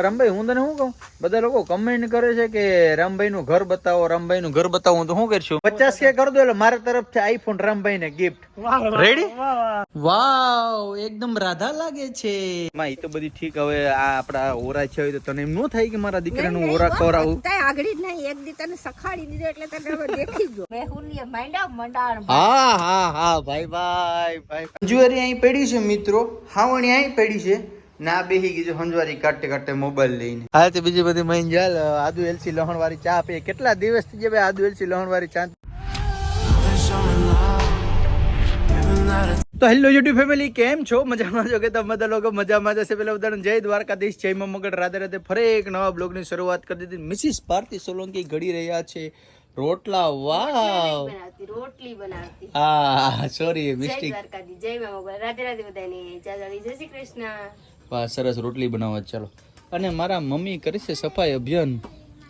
રામભાઈ હું તને શું કહું, બધા લોકો કમેન્ટ કરે છે કે રામભાઈ નું ઘર બતાવો, રામભાઈ નું ઘર બતાવો. હું તો શું કરશું, 50K કરી દો એટલે મારા તરફથી આઈફોન રામભાઈ ને ગિફ્ટ. રેડી? વાવ, એકદમ રાધા લાગે છે. માં ઈ તો બધી ઠીક. હવે આ આપડા ઓરા છે તો તને એમ ન થાય કે મારા દીકરાનું ઓરા ખવડાવું? આગળ જ નહીં, એક દી તને સખાડી દીધો એટલે તને હવે દેખી ગયો. મેહુલિયા માંડા મંડાણ. હા હા હા ભાઈ ભાઈ ભાઈ. હંજવારી અહીં પડી છે મિત્રો, હાવણી અહીં પડી છે. ના બેહી ગઈ જો હંજવારી કાટે કાટે મોબાઈલ લઈને. હા તે બીજી બધી મહિન જાલ આદુ એલસી લહણ વાળી ચા પીએ. કેટલા દિવસ થી ભાઈ આદુ એલસી લહણ વાળી ચા. તો હેલો યુટ્યુબ ફેમિલી, કેમ છો? મજામાં છો કે તમે બધા લોકો મજામાં જશે? પેલા ઉદાહરણ જય દ્વારકાધીશ, જય માં મગળ, રાધે રાધે. ફરી એક નવા બ્લોગ ની શરૂઆત કરી દીધી. મિસિસ ભારતી સોલંકી ઘડી રહ્યા છે રોટલા. વાવ, રોટલી બનાવતી. હા સોરી મિસ્ટેક. જય દ્વારકાધીશ, જય માં મગળ, રાધે રાધે બધાને. જય શ્રી કૃષ્ણ. વાહ, સરસ રોટલી બનાવવા. ચાલો. અને મારા મમ્મી કરે છે સફાઈ અભિયાન.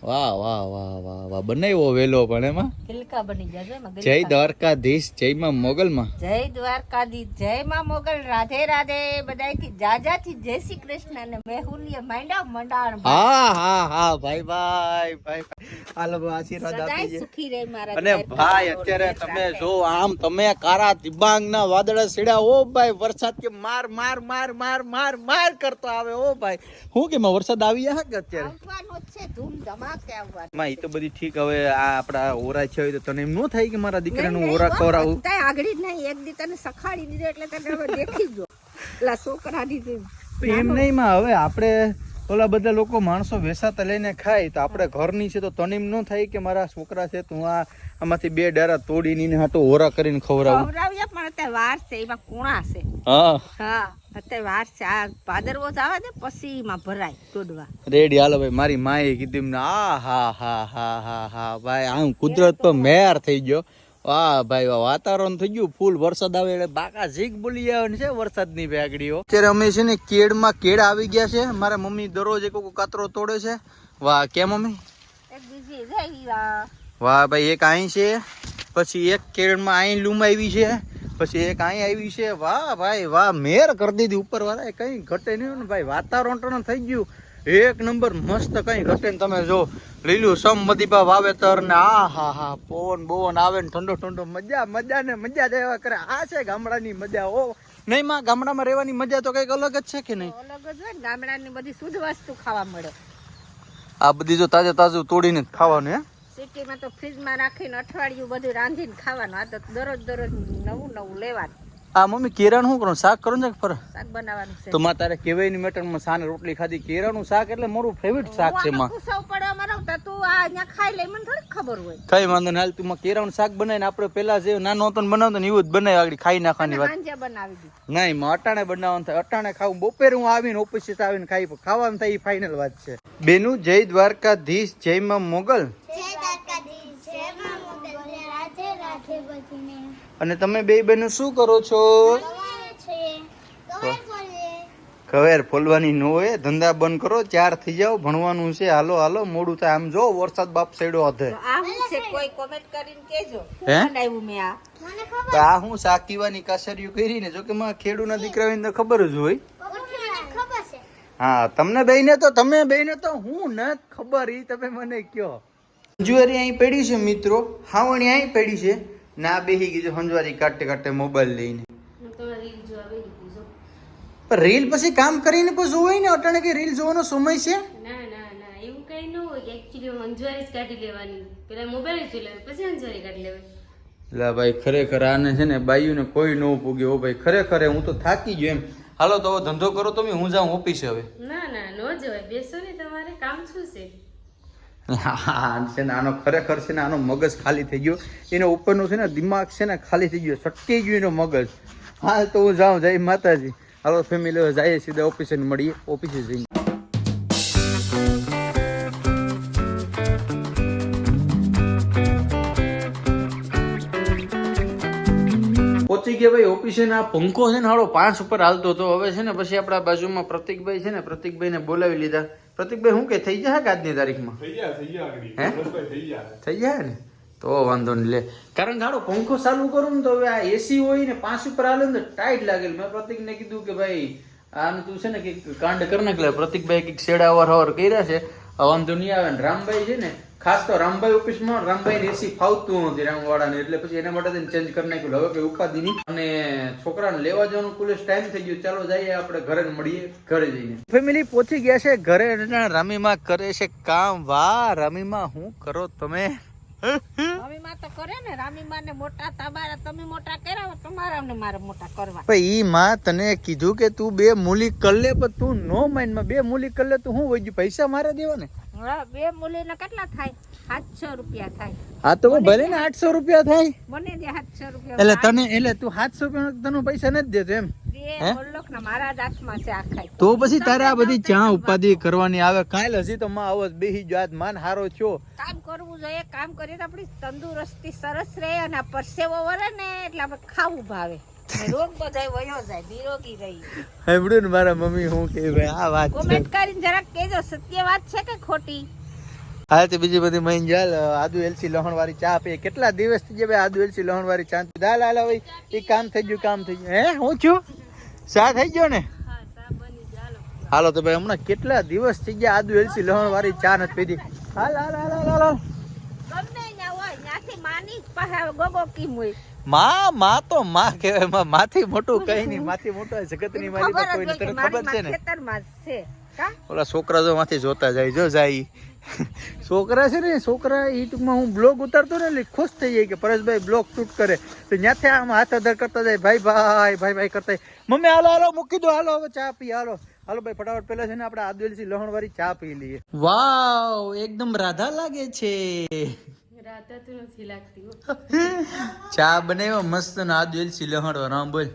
વાહ વાહ વાહ વાહ વાહ, બનાવ્યો વેલો પણ એમાં ગિલકા બની જશે. જય દ્વારકાધીશ, જય માં મોગલ માં. જય દ્વારકાધીશ, જય માં મોગલ, રાધે રાધે બધાય થી જાજાથી જય શ્રી કૃષ્ણ અને મેહુલિયા માંડા મંડાણ. હા હા હા ભાઈ ભાઈ ભાઈ, હાલો આશીર્વાદ આપીએ. સુખી રહે મારા. અને ભાઈ અત્યારે તમે જો આમ તમે કારા દિબાંગ ના વાદળા સીડ્યા. ઓ ભાઈ વરસાદ કે માર માર માર માર માર માર કરતો આવે. ઓ ભાઈ હું કે વરસાદ આવી જાય કે અત્યારે આવવાનો છે, ધૂમ ધમાકે આવવાનો. માં ઈ તો બધી ઠીક. હવે આ આપડા ઓરા છે તો તને એમ ન થાય કે મારા દીકરાનું ઓરા ખવડાવું? આગળ જ નહીં, એક દી તને સખાડી દીધો એટલે તને હવે દેખી ગયો. પેલા છોકરા દીધું એમ નહીં માં. હવે આપણે ઓલા બધા લોકો માણસો વેસાતા લઈને ખાય તો આપણે ઘરની છે તો તને એમ ન થાય કે મારા છોકરા છે તો આ આમાંથી બે ડારા તોડીને હાટો ઓરા કરીને ખવડાવું? ખવડાવીએ પણ અત્યારે વાર છે, એમાં કુણા છે. હા હા અત્યારે વાર છે. આ ભાદરવો આવે ને પછી એમાં ભરાય તોડવા. રેડી. હાલો ભાઈ, મારી માએ કીધું ને આ હા હા હા હા હા ભાઈ, આમ કુદરત પર મહેર થઈ ગયો. વાહ ભાઈ વાહ, વાતાવરણ થઈ ગયું ફૂલ. વરસાદ આવે એટલે બાકા ઝીક બોલી આવે છે વરસાદની ભેગડીઓ. અત્યારે અમે છે ને કેળમાં કેળ આવી ગયા છે. મારા મમ્મી દરરોજ એક કાતરો તોડે છે. વાહ, કેમ મમ્મી? એક બીજી જાય. વાહ ભાઈ, એક અહીં છે, પછી એક કેળમાં અહીં લૂમ આવી છે, પછી એક અહીં આવી છે. વાહ ભાઈ વાહ, મેર કરી દીધી ઉપર વાળા. કઈ ઘટે નહીં ને ભાઈ, વાતાવરણ થઈ ગયું એક નંબર મસ્ત. કઈ ઘટે ને તમે જો લીલું સમદીપા વાવેતર ને આ હા હા પવન બોવન આવે ને ઠંડો ઠંડો. મજા મજા ને મજા જ એવા કરે. આ છે ગામડાની મજા. ઓ નહીં માં, ગામડામાં રહેવાની મજા તો કઈક અલગ જ છે કે નહીં? અલગ જ હોય. ગામડાની બધી શુદ્ધ વસ્તુ ખાવા મળે. આ બધી જો તાજે તાજું તોડીને જ ખાવાનું. હે સિટીમાં તો ફ્રીજમાં રાખીને અઠવાડિયું બધું રાંધીને ખાવાનું. આ તો દરરોજ દરરોજ નવું નવું લેવાનું. આ મમ્મી કેરાનું શું કરું? શાક કરું ને ફર શાક બનાવવાનું છે. તો માં તારે કેવાય ની મેટરમાં સાને રોટલી ખાધી. કેરાનું શાક એટલે મારું ફેવરિટ શાક છે માં. પૂછવું પડે અમારે તો તું આ અહીંયા ખાઈ લે, મને થોડી ખબર હોય. કઈ વાંધો નહીં. હાલ તું માં કેરાનું શાક બનાવીને આપણે પેલા જે નાનો હતો ને બનાવતો ને એવું જ બનાવી આગળ ખાઈ નાખવાની વાત. સાંજે બનાવી દીધું. નહીં માં, અટાણે બનાવવાનું થાય. અટાણે ખાવું. બપોરે હું આવીને ઓફિસ આવીને ખાઈ ખાવાનું થાય. એ ફાઇનલ વાત છે. બેનું જય દ્વારકાધીશ, જય માં મોગલ. અને તમે બે બહેનો શું કરો છો? કવેર ફોલવાની ન હોય, ધંધા બંધ કરો, 4 થઈ જાવ, ભણવાનું છે. હાલો હાલો, મોડું થાય. આમ જો વરસાદ બાપ સાઈડો હથે. આ હું છે કોઈ કોમેન્ટ કરીને કેજો. હે બનાવ્યું મેં આ. તો આ હું સાકીવાની કાસરીઓ કરી ને, જો કે માં ખેડૂના દીકરા હોય તો ખબર જ હોય. હા તમને બેને તો હું ન ખબર. ઈ તમે મને કયો. હંજવારી અહીં પડી છે મિત્રો, હાવણી અહીં પડી છે. ના બેહી ગઈ હંજવારી કાટે કાટે મોબાઈલ લઈને. પણ રીલ પછી કામ કરીને પછી હોય ને, અટાણે કે રીલ જોવાનો સમય છે? ના ના ના, એવું કઈ ન હોય. એકચ્યુઅલી અંજવારી જ કાઢી લેવાની, પેલા મોબાઈલ જ લેવાનું, પછી અંજવારી કાઢી લેવાની. લા ભાઈ ખરેખર આને છે ને બાયુને કોઈ ન પૂગે. ઓ ભાઈ ખરેખર હું તો થાકી ગયો એમ. હાલો તો હવે ધંધો કરો તમે, હું જાઉં ઓફિસે હવે. ના ના, ન જવાય. બેસો ને, તમારે કામ શું છે? હા છે ને, આનો ખરેખર છે ને આનો મગજ ખાલી થઈ ગયો. એનો ઉપરનો છે ને દિમાગ છે ને ખાલી થઈ ગયો, સટકી ગયું એનો મગજ. હા તો હું જાઉં. જય માતાજી. હાલો ફેમિલી જઈએ સીધા ઓફિસે મળીએ. ઓફિસે જઈને પહોંચી ગયા ભાઈ ઓફિસે. ના પંખો છે ને હાલો 5 ઉપર હાલતો હતો. હવે છે ને પછી આપણા બાજુમાં પ્રતિકભાઈ છે ને, પ્રતિકભાઈને બોલાવી લીધા. પ્રતિકભાઈ શું કે થઈ જાય કે આજની તારીખમાં? થઈ જાય ને તો વાંધો નહીં લે. કારણ કે હાલો પંખો ચાલુ કરું ને તો હવે આ એસી હોય ને 5 ઉપર હાલે ને ટાઈટ લાગેલ. મેં પ્રતિકને કીધું કે ભાઈ આને તું છે ને કે કાંડ કરી નાખ. પ્રતિકભાઈ કંઈક શેડા અવાર કર્યા છે, વાંધો નહીં આવે ને. રામભાઈ છે ને ખાસ તો રામભાઈ ઓફિસમાં રામભાઈ એસી ફાવતું નથી રામવાળાને, એટલે પછી એના માટે ચેન્જ કરી નાખ્યું. હવે કઈ ઉપાધિ નહીં. અને છોકરાને લેવા જવાનું કુલેશ ટાઈમ થઈ ગયો. ચાલો જઈએ આપણે ઘરે, મળીએ ઘરે જઈને. ફેમિલી પહોંચી ગયા છે ઘરે. રામીમાં કરે છે કામ. વાહ રામીમાં, શું કરો તમે? રામીમાં તો કરે ને, રામીમાં ને મોટા તમારા તમે મોટા કર્યા, તમારા ને મારે મોટા કરવા. ઈ માં તને કીધું કે તું 2 મૂલી કર લે, પણ તું નો માઇન્ડ માં 2 મૂલી કર લે. તું શું વઈ ગયું? પૈસા મારે દેવા ને. હા, 2 મૂલીના કેટલા થાય? 700 રૂપિયા થાય. હા તો ભલે ને 800 રૂપિયા થાય. મને દે 700 રૂપિયા. એટલે તને, એટલે તું 700 રૂપિયા તને પૈસા નથી દેતો એમ? મારા જ હાથમાં છે આખા. તો પછી તારે આ બધી ચા ઉપાધિ કરવાની આવે? કાલ હજી તો માં આવો બેહી જો. આજ માન હારો છો. કામ કરવું જોઈએ. કામ કરીએ તો આપણી તંદુરસ્તી સરસ રહે અને આ પરસેવો વરે ને એટલે આપણે ખાવું ભાવે. રોગ બધાય વયો જાય, નિરોગી રહી. સાંભળ્યું ને મારા મમ્મી હું કે ભાઈ આ વાત છે. કોમેન્ટ કરીને જરાક કહેજો સત્ય વાત છે કે ખોટી. હા તે બીજી બધી મહિન જાલ આદુ એલસી લહણ વાળી ચા પીએ. કેટલા દિવસ થી જે ભાઈ આદુ એલસી લહણ વાળી ચા દાલ હાલ ભાઈ. એ કામ થઈ ગયું, કામ થઈ ગયું. હે હું છું ચા થઈ ગયો ને? હાલો તો ભાઈ હમણાં કેટલા દિવસ થઈ ગયા આદુ એલસી લહણ વાળી ચા નથી પીધી. હાલ હાલ હાલ હાલ હાલ. ગમે ના હોય ત્યાંથી માની પાસે ગોગો કીમ હોય. માં તો માં કહેવાય. માથી મોટું કઈ નહીં. માથી મોટો જગત ની મારી તો કોઈને તને ખબર છે ને. ખેતરમાં છે કા ઓલા છોકરા જો માંથી જોતા જાય, જો જાય છોકરા છે ને. છોકરા ઈ ટૂંકમાં હું બ્લોગ ઉતારતો ને એટલે ખુશ થઈ જાય કે પરેશભાઈ બ્લોગ શૂટ કરે તો ત્યાંથી આમ હાથ અધર કરતા જાય, ભાઈ ભાઈ ભાઈ ભાઈ કરતા. મમ્મી હાલો હાલો મૂકી દો, હાલો હવે ચા પી. હાલો હાલો ભાઈ ફટાફટ પેલા છે ને આપણે આદુ એલસી લહણ વાળી ચા પી લઈએ. વાવ એકદમ રાધા લાગે છે. રાતા તો નથી લાગતી હો. ચા બનાવ્યો મસ્ત ને આદુ એલસી લહણ વાળો. આમ બોલ.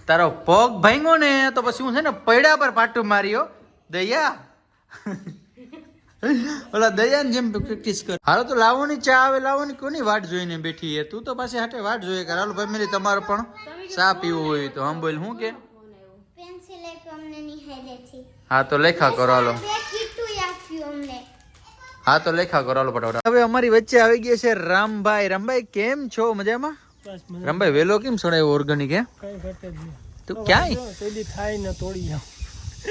તારો પગ ભાંગ્યો ને તો પછી હું છે ને પૈડા પર પાટું માર્યો. દયા ઓલા દયાને જેમ પ્રેક્ટિસ કર. હાલો તો લાવવાની ચા આવે, લાવવાની કોની વાટ જોઈને બેઠી છે તું? તો પાછી હાટે વાટ જોઈએ કર. હાલો ફેમિલી તમારે પણ ચા પીવું હોય તો આમ બોલ. હું કે હા તો લેખા કરો. હાલો હા તો લેખા કરો. હાલો ફટાફટ. હવે અમારી વચ્ચે આવી ગયા છે રામભાઈ. રામભાઈ કેમ છો? મજામાં? રામભાઈ વેલો કેમ સડાયો ઓર્ગેનિક? હે તું ક્યાંય થાય ને તોડી જાવ.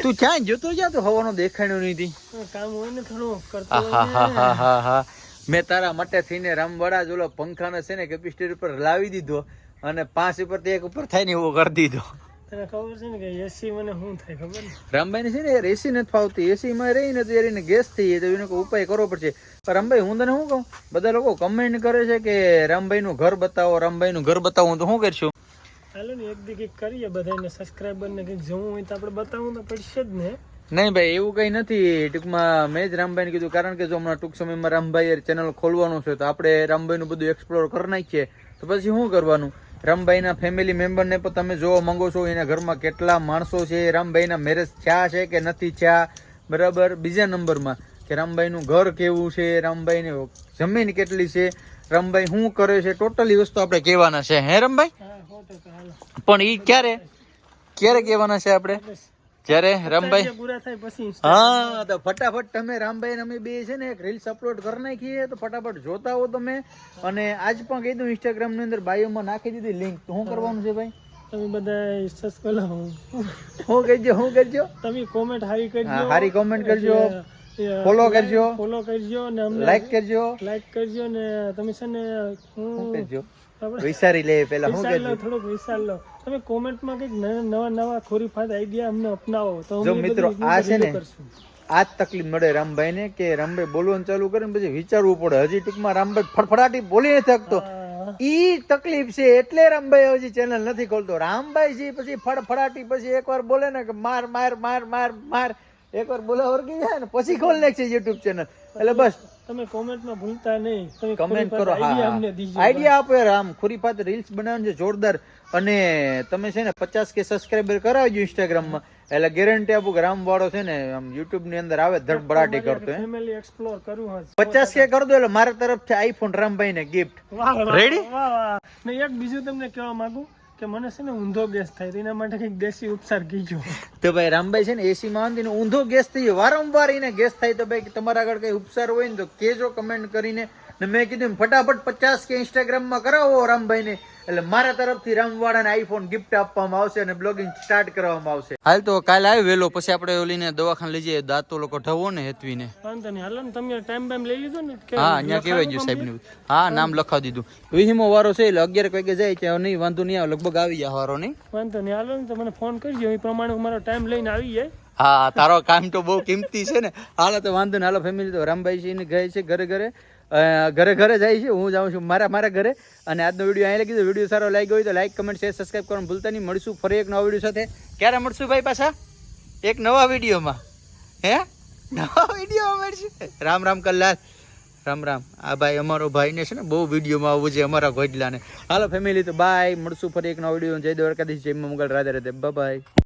તું ક્યાંય જોતો જા તો હવાનો દેખાણ્યો નહીં. કામ હોય ને થોડું કરતો આહાહાહાહા. મેં તારા માટે થઈને રામવાડા જોલો પંખાને છે ને કેપેસિટર ઉપર લાવી દીધો અને 5 ઉપર એક ઉપર થાય ને એવો કરી દીધો. તને ખબર છે ને કે એસી મને શું થાય ખબર ને? રામભાઈ ને છે ને યાર એસી નથી ફાવતી. એસી માં રહીને તો યાર એને ગેસ થઈ જાય તો એનો કોઈ ઉપાય કરવો પડશે. પણ રામભાઈ હું તને શું કહું, બધા લોકો કમેન્ટ કરે છે કે રામભાઈ નું ઘર બતાવો, રામભાઈ નું ઘર બતાવો. તો શું કરશું? હાલો ને એક દી કંઈક કરીએ, બધાને સબસ્ક્રાઈબર ને કંઈક જોવું હોય તો આપણે બતાવવું તો પડશે જ ને. નહીં ભાઈ એવું કઈ નથી. ટૂંકમાં મેં જ રામભાઈને કીધું કારણ કે જો હમણાં ટૂંક સમયમાં રામભાઈ ચેનલ ખોલવાનું છે તો આપણે રામભાઈ નું બધું એક્સપ્લોર કરી નાખીએ. તો પછી શું કરવાનું? રામભાઈના ફેમિલી મેમ્બરને પણ તમે જોવા માંગો છો એના ઘરમાં કેટલા માણસો છે, રામભાઈના મેરેજ થયા છે કે નથી થયા, બરાબર. બીજા નંબરમાં કે રામભાઈનું ઘર કેવું છે, રામભાઈની જમીન કેટલી છે, રામભાઈ શું કરે છે, ટોટલી વસ્તુ આપણે કહેવાના છે. હે રામભાઈ? પણ ઈ ક્યારે ક્યારે કહેવાના છે આપણે? જ્યારે રામભાઈ હા તો ફટાફટ તમે રામભાઈ અમે બે છે ને એક રીલ્સ અપલોડ કરી નાખીએ તો ફટાફટ જોતા હો તમે. અને આજ પણ કહી દઉં ઇન્સ્ટાગ્રામ ની અંદર બાયોમાં નાખી દીધી લિંક. તો શું કરવાનું છે ભાઈ? તમે બધા સબસ્ક્રાઇબ શું કરજો, શું કરજો? તમે કોમેન્ટ હારી કરજો, હારી કોમેન્ટ કરજો, ફોલો કરજો, ને અમને લાઈક કરજો ને તમે છે ને શું કરજો વિચારી લે પેલા. શું કરજો? થોડુંક વિચાર લો. તમે કોમેન્ટમાં કંઈક નવા ખોરીફાદ આઈડિયા અમને અપનાવો તો જો મિત્રો આ છે ને આ જ તકલીફ મળે રામભાઈ ને કે રામભાઈ બોલવાનું ચાલુ કરે ને પછી વિચારવું પડે. હજી ટૂંકમાં રામભાઈ ફટફડાટી બોલી નથી શકતો. ઈ તકલીફ છે એટલે રામભાઈ હજી ચેનલ નથી ખોલતો. રામભાઈ છે પછી ફટફડાટી પછી એકવાર બોલે ને કે માર માર માર માર માર એકવાર બોલા વર્ગી જાય ને પછી ખોલ નાખશે યુટ્યુબ ચેનલ. એટલે બસ તમે કોમેન્ટમાં ભૂલતા નહીં, તમે કમેન્ટ કરો. આઈડિયા આપો યાર. આમ ખુરીપાત રીલ્સ બનાવવાનું છે જોરદાર. અને તમે છે ને 50K સબસ્ક્રાઇબર કરાવજો ઇન્સ્ટાગ્રામમાં એટલે ગેરંટી આપું કે રામવાળો છે ને આમ યુટ્યુબ ની અંદર આવે ધડબડાટી કરતો. ફેમિલી એક્સપ્લોર કરવું 50K કરી દો એટલે મારા તરફથી આઈફોન રામભાઈ ને ગિફ્ટ. રેડી? ને એક બીજું તમને કહેવા માંગુ કે મને છે ને ઊંધો ગેસ થાય તો એના માટે કંઈક દેશી ઉપચાર કીજો. તો ભાઈ રામભાઈ છે ને એસી માં ઊંધો ગેસ થઈ જાય વારંવાર એને ગેસ થાય તો ભાઈ તમારા આગળ કઈ ઉપચાર હોય ને તો કેજો કમેન્ટ કરીને. ને મેં કીધું ફટાફટ 50K ઇન્સ્ટાગ્રામ માં કરાવો રામભાઈ ને એટલે મારા તરફથી રામવાળાને આઈફોન ગિફ્ટ આપવામાં આવશે અને બ્લોગિંગ સ્ટાર્ટ કરવામાં આવશે. હાલ તો કાલે આવી વેલો, પછી આપણે ઓલીને દવાખાને લઈ જઈએ, દાંતો લોકો ઢવો ને હેતવીને. વાંધો નહીં, હાલો ને તમે ટાઈમ બાઈમ લઈ લીધો ને કે હા અહીંયા કેવાય ગયું સાહેબ ને. હા નામ લખાવી દીધું. વીહીમો વારો છે એટલે 11 વાગે જાય ત્યાં નહીં, વાંધો નહીં આવે, લગભગ આવી જાય વારો નહીં. વાંધો નહીં, હાલો ને તો મને ફોન કરજો, એ પ્રમાણે મારો ટાઈમ લઈને આવી જાય. હા તારો કામ તો બહુ કિંમતી છે ને. હાલો તો વાંધો ને, હાલો ફેમિલી. તો રામભાઈ છે ને ગਏ છે ઘરે જાય છે, હું જાઉં છું મારા ઘરે. અને આજનો વિડીયો અહીં લખી દો. વિડીયો સારો લાગ્યો હોય તો લાઈક, કમેન્ટ, શેર, સબસ્ક્રાઈબ કરવાનું ભૂલતા નહીં. મળશું ફરી એક નવા વિડીયો સાથે. ક્યારે મળશું ભાઈ પાછા? એક નવા વિડીયોમાં. હે નવા વિડીયોમાં મળશું. રામ રામ કલ્લાલ, રામ રામ. આ ભાઈ અમારો ભાઈને છે ને બહુ વિડીયોમાં આવવું છે અમારા ગોડલાને. હાલો ફેમિલી તો બાય, મળશું ફરી એક નવા વિડીયો. જય દ્વારકાધીશ, જય મંગળ, રાધે રાધે, બાય.